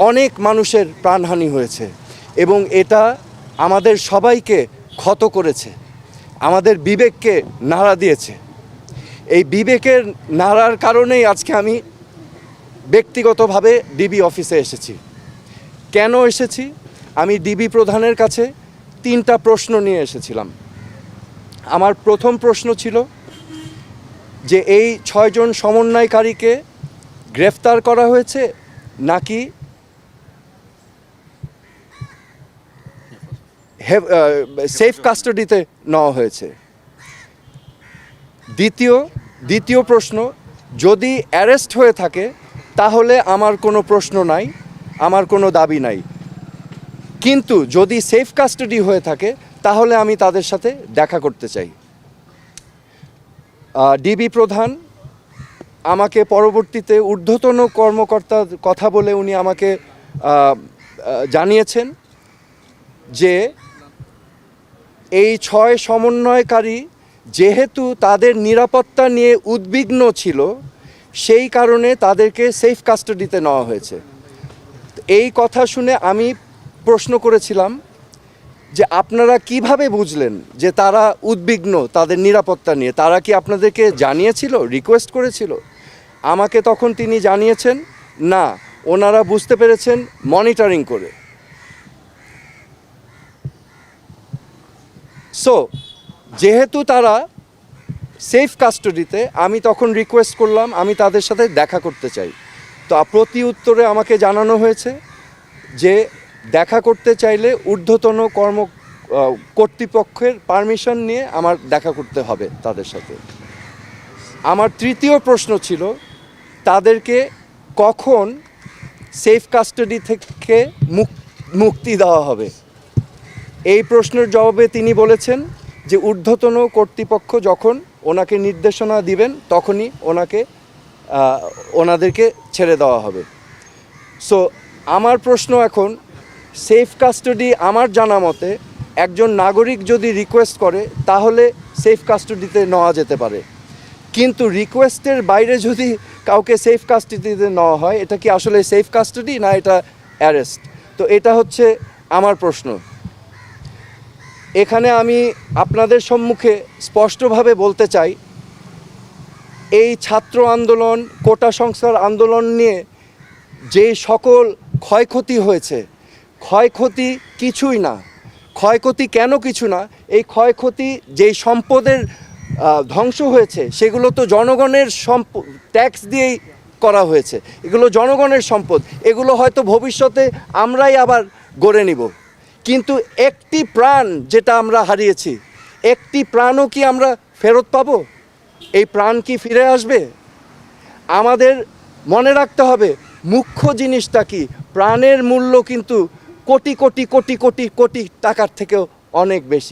অনেক মানুষের প্রাণহানি হয়েছে এবং এটা আমাদের সবাইকে ক্ষত করেছে, আমাদের বিবেককে নাড়া দিয়েছে। এই বিবেকের নাড়ার কারণেই আজকে আমি ব্যক্তিগতভাবে ডিবি অফিসে এসেছি। কেন এসেছি? আমি ডিবি প্রধানের কাছে 3টা প্রশ্ন নিয়ে এসেছিলাম। আমার প্রথম প্রশ্ন ছিল যে এই 6 জন সমন্বয়কারীকে গ্রেফতার করা হয়েছে নাকি সেফ কাস্টাডিতে নেওয়া হয়েছে। দ্বিতীয় প্রশ্ন, যদি অ্যারেস্ট হয়ে থাকে তাহলে আমার কোনো প্রশ্ন নাই, আমার কোনো দাবি নাই, কিন্তু যদি সেফ কাস্টাডি হয়ে থাকে তাহলে আমি তাদের সাথে দেখা করতে চাই। ডিবি প্রধান আমাকে পরবর্তীতে ঊর্ধ্বতন কর্মকর্তার কথা বলে উনি আমাকে জানিয়েছেন যে এই 6 সমন্বয়কারী যেহেতু তাদের নিরাপত্তা নিয়ে উদ্বিগ্ন ছিল, সেই কারণে তাদেরকে সেফ কাস্টাডিতে নেওয়া হয়েছে। এই কথা শুনে আমি প্রশ্ন করেছিলাম যে আপনারা কিভাবে বুঝলেন যে তারা উদ্বিগ্ন তাদের নিরাপত্তা নিয়ে? তারা কি আপনাদেরকে জানিয়েছিল, রিকোয়েস্ট করেছিল? আমাকে তখন তিনি জানিয়েছেন না, ওনারা বুঝতে পেরেছেন মনিটরিং করে। সো যেহেতু তারা সেফ কাস্টাডিতে, আমি তখন রিকোয়েস্ট করলাম আমি তাদের সাথে দেখা করতে চাই। তো প্রতি উত্তরে আমাকে জানানো হয়েছে যে দেখা করতে চাইলে ঊর্ধ্বতন কর্তৃপক্ষের পারমিশন নিয়ে আমার দেখা করতে হবে তাদের সাথে। আমার তৃতীয় প্রশ্ন ছিল তাদেরকে কখন সেফ কাস্টাডি থেকে মুক্তি দেওয়া হবে। এই প্রশ্নের জবাবে তিনি বলেছেন যে ঊর্ধ্বতন কর্তৃপক্ষ যখন ওনাকে নির্দেশনা দিবেন তখনই ওনাদেরকে ছেড়ে দেওয়া হবে। সো আমার প্রশ্ন এখন, সেফ কাস্টাডি আমার জানা মতে একজন নাগরিক যদি রিকোয়েস্ট করে তাহলে সেফ কাস্টাডিতে নেওয়া যেতে পারে, কিন্তু রিকোয়েস্টের বাইরে যদি কাউকে সেফ কাস্টাডিতে নেওয়া হয়, এটা কি আসলে সেফ কাস্টাডি না এটা অ্যারেস্ট? তো এটা হচ্ছে আমার প্রশ্ন। এখানে আমি আপনাদের সম্মুখে স্পষ্টভাবে বলতে চাই, এই ছাত্র আন্দোলন, কোটা সংস্কার আন্দোলন নিয়ে যে সকল ক্ষয়ক্ষতি হয়েছে, ক্ষয়ক্ষতি কিছুই না। ক্ষয়ক্ষতি কেন কিছু না? এই ক্ষয়ক্ষতি যেই সম্পদের ধ্বংস হয়েছে সেগুলো তো জনগণের ট্যাক্স দিয়েই করা হয়েছে। এগুলো জনগণের সম্পদ, এগুলো হয়তো ভবিষ্যতে আমরাই আবার গড়ে নিব, কিন্তু একটি প্রাণ যেটা আমরা হারিয়েছি, একটি প্রাণও কি আমরা ফেরত পাবো? এই প্রাণ কি ফিরে আসবে? আমাদের মনে রাখতে হবে মুখ্য জিনিসটা কি, প্রাণের মূল্য কিন্তু কোটি কোটি কোটি কোটি কোটি টাকার থেকেও অনেক বেশি।